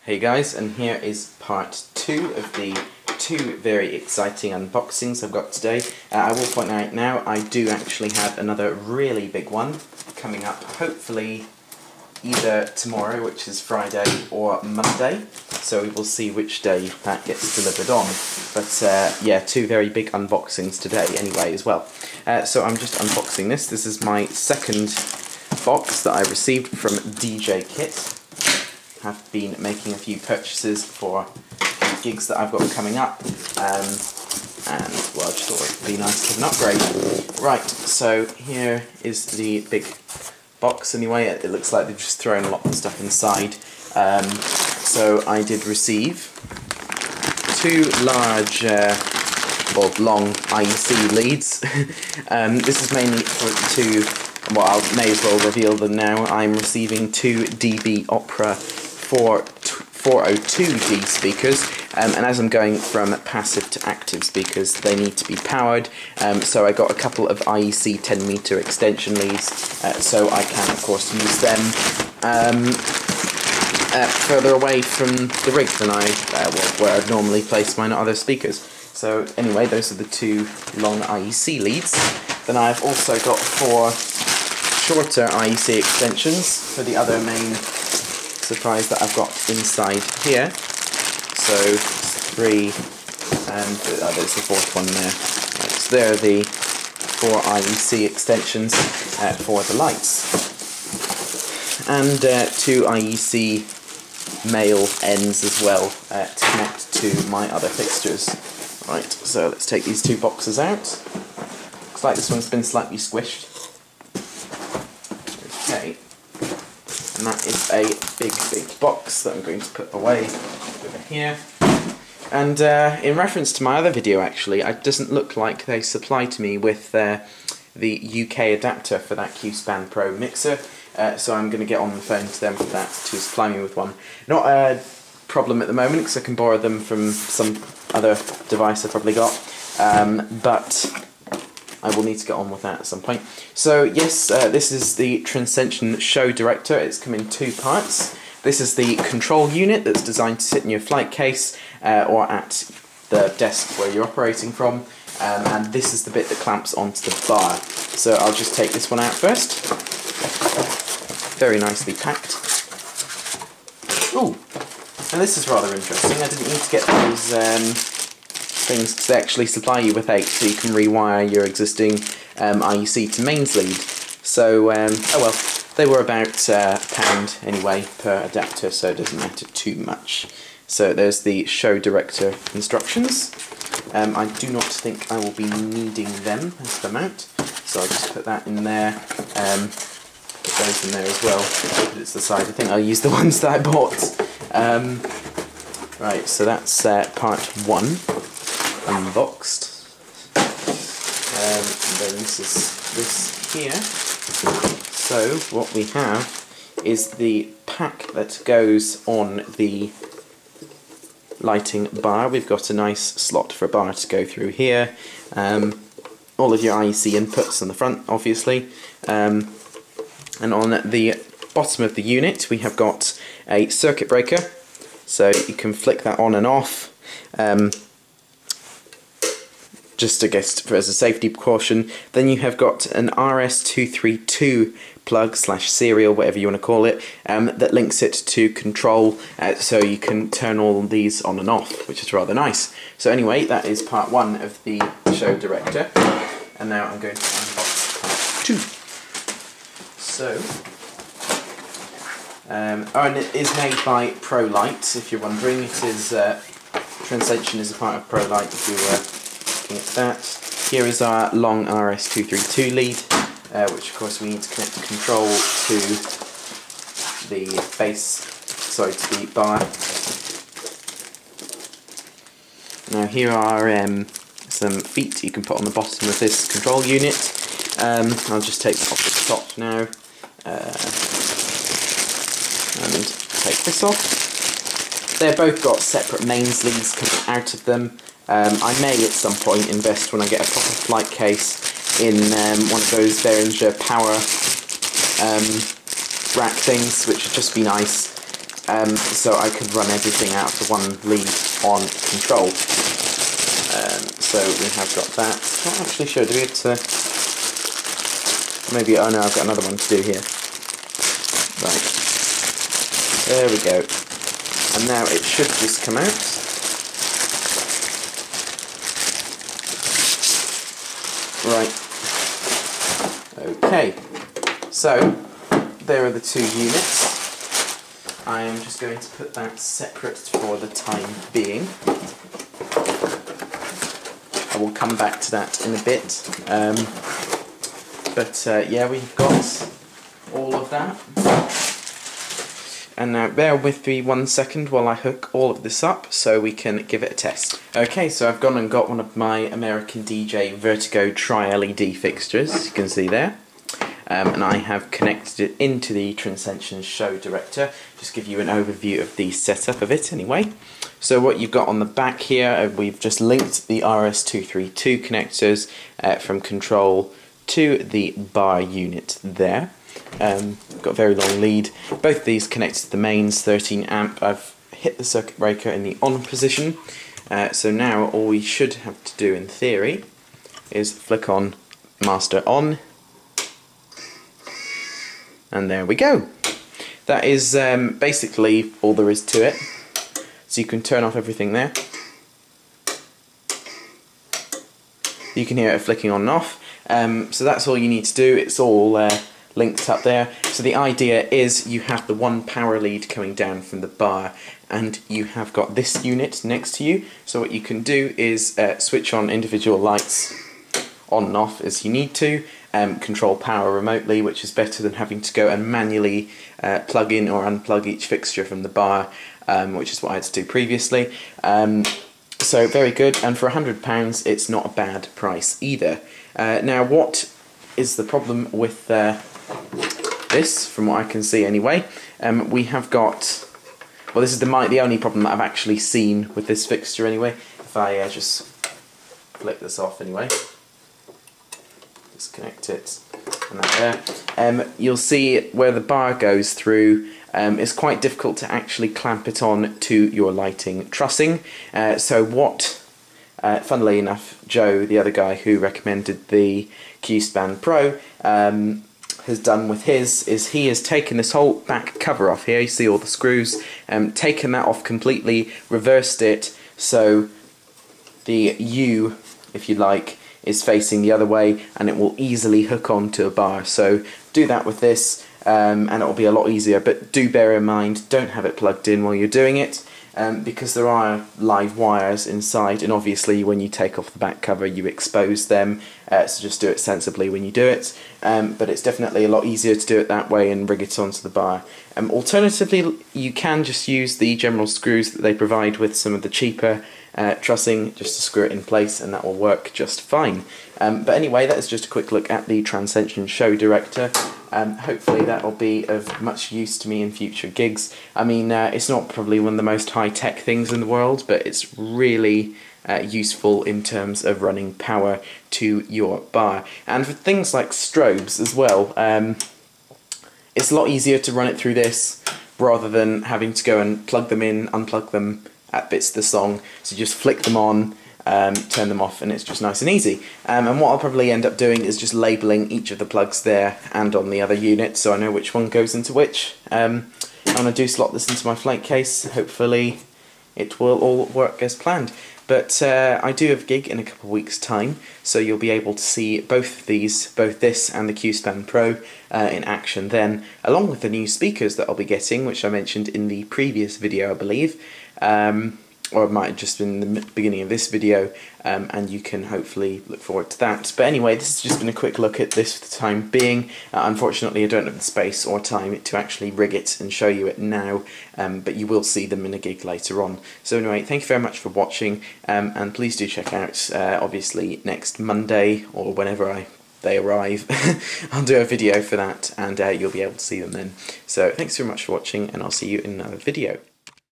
Hey guys, and here is part 2 of the 2 very exciting unboxings I've got today. I will point out now, I do actually have another really big one coming up, hopefully either tomorrow, which is Friday, or Monday, so we will see which day that gets delivered on. But yeah, 2 very big unboxings today anyway as well. So I'm just unboxing this. This is my second box that I received from DJ Kit. Have been making a few purchases for gigs that I've got coming up, and well, I just thought it would be nice to have an upgrade. Right, so here is the big box anyway. It looks like they've just thrown a lot of stuff inside. So I did receive 2 large, well, long IEC leads. This is mainly for 2, well, I may as well reveal them now. I'm receiving 2 DB Opera 402G speakers, and as I'm going from passive to active speakers, they need to be powered, so I got a couple of IEC 10 meter extension leads, so I can of course use them further away from the rig than where I'd normally place my other speakers. So anyway, those are the 2 long IEC leads. Then I've also got 4 shorter IEC extensions for the other main surprise that I've got inside here. So 3, and there's the 4th one there. Right, so there are the 4 IEC extensions for the lights, and 2 IEC male ends as well to connect to my other fixtures. Right, so let's take these 2 boxes out. Looks like this one's been slightly squished. Okay. And that is a big box that I'm going to put away over here. And in reference to my other video, actually, it doesn't look like they supplied me with the UK adapter for that Q-Span Pro mixer, so I'm going to get on the phone to them for that to supply me with one. Not a problem at the moment because I can borrow them from some other device I've probably got, but I will need to get on with that at some point. So yes, this is the Trancension Show Director. It's come in 2 parts. This is the control unit that's designed to sit in your flight case or at the desk where you're operating from, and this is the bit that clamps onto the bar. So I'll just take this one out first. Very nicely packed. Ooh, and this is rather interesting. I didn't need to get those things because they actually supply you with 8, so you can rewire your existing IEC to mains lead. So, oh well, they were about £1 anyway per adapter, so it doesn't matter too much. So there's the Show Director instructions. I do not think I will be needing them as the mount, so I'll just put that in there. Put those in there as well, but it's the side. I think I'll use the ones that I bought. Right, so that's part 1. Unboxed, and then this is this here. So what we have is the pack that goes on the lighting bar. We've got a nice slot for a bar to go through here, all of your IEC inputs on the front obviously, and on the bottom of the unit we have got a circuit breaker, so you can flick that on and off, just I guess as a safety precaution. Then you have got an RS232 plug / serial, whatever you want to call it, that links it to control, so you can turn all these on and off, which is rather nice. So anyway, that is part 1 of the Show Director, and now I'm going to unbox part 2. So, and it is made by ProLight, if you're wondering. It is, Trancension is a part of ProLight, if you were at that. Here is our long RS232 lead, which of course we need to connect the control to the to the bar. Now here are some feet you can put on the bottom of this control unit. I'll just take off the top now, and take this off. They've both got separate mains leads coming out of them. I may at some point invest, when I get a proper flight case, in one of those Behringer power rack things, which would just be nice. so I could run everything out to one lead on control. So we have got that. Not actually sure, do we have to... Maybe, oh no, I've got another one to do here. Right. There we go. And now it should just come out. Right. Okay. So, there are the two units. I am just going to put that separate for the time being. I will come back to that in a bit. Yeah, we've got all of that. And now bear with me 1 second while I hook all of this up so we can give it a test. Okay, so I've gone and got one of my American DJ Vertigo Tri-LED fixtures, as you can see there. And I have connected it into the Trancension Show Director. Just give you an overview of the setup of it anyway. So what you've got on the back here, we've just linked the RS232 connectors from control to the bar unit there. Got a very long lead. Both of these connected to the mains 13 amp. I've hit the circuit breaker in the on position. So now all we should have to do in theory is flick on master on. And there we go. That is basically all there is to it. So you can turn off everything there. You can hear it flicking on and off. So that's all you need to do. It's all linked up there. So the idea is you have the one power lead coming down from the bar and you have got this unit next to you. So what you can do is switch on individual lights on and off as you need to. Control power remotely, which is better than having to go and manually plug in or unplug each fixture from the bar, which is what I had to do previously. So very good, and for £100 it's not a bad price either. Now what is the problem with this, from what I can see anyway? We have got, well, this is the only problem that I've actually seen with this fixture anyway. If I just flick this off anyway, disconnect it, and that there. You'll see where the bar goes through. It's quite difficult to actually clamp it on to your lighting trussing. So what, funnily enough, Joe, the other guy who recommended the Q-Span Pro, has done with his is he has taken this whole back cover off here. You see all the screws, taken that off completely, reversed it so the U, if you like, is facing the other way and it will easily hook onto a bar. So do that with this and it will be a lot easier, but do bear in mind, don't have it plugged in while you're doing it because there are live wires inside, and obviously when you take off the back cover you expose them, so just do it sensibly when you do it, but it's definitely a lot easier to do it that way and rig it onto the bar. Alternatively, you can just use the general screws that they provide with some of the cheaper trussing just to screw it in place, and that will work just fine. But anyway, that is just a quick look at the Trancension Show Director. Hopefully that will be of much use to me in future gigs. I mean, it's not probably one of the most high-tech things in the world, but it's really useful in terms of running power to your bar. And for things like strobes as well, it's a lot easier to run it through this rather than having to go and plug them in, unplug them at bits of the song. So just flick them on, turn them off, and it's just nice and easy. And what I'll probably end up doing is just labelling each of the plugs there and on the other unit so I know which one goes into which. And I do slot this into my flight case. Hopefully it will all work as planned. But I do have a gig in a couple of weeks' time, so you'll be able to see both of these, both this and the Q-Span Pro in action then, along with the new speakers that I'll be getting, which I mentioned in the previous video, I believe. Or it might have just been the beginning of this video, and you can hopefully look forward to that. But anyway, this has just been a quick look at this for the time being. Unfortunately, I don't have the space or time to actually rig it and show you it now, but you will see them in a gig later on. So anyway, thank you very much for watching, and please do check out, obviously, next Monday, or whenever they arrive, I'll do a video for that, and you'll be able to see them then. So thanks very much for watching, and I'll see you in another video.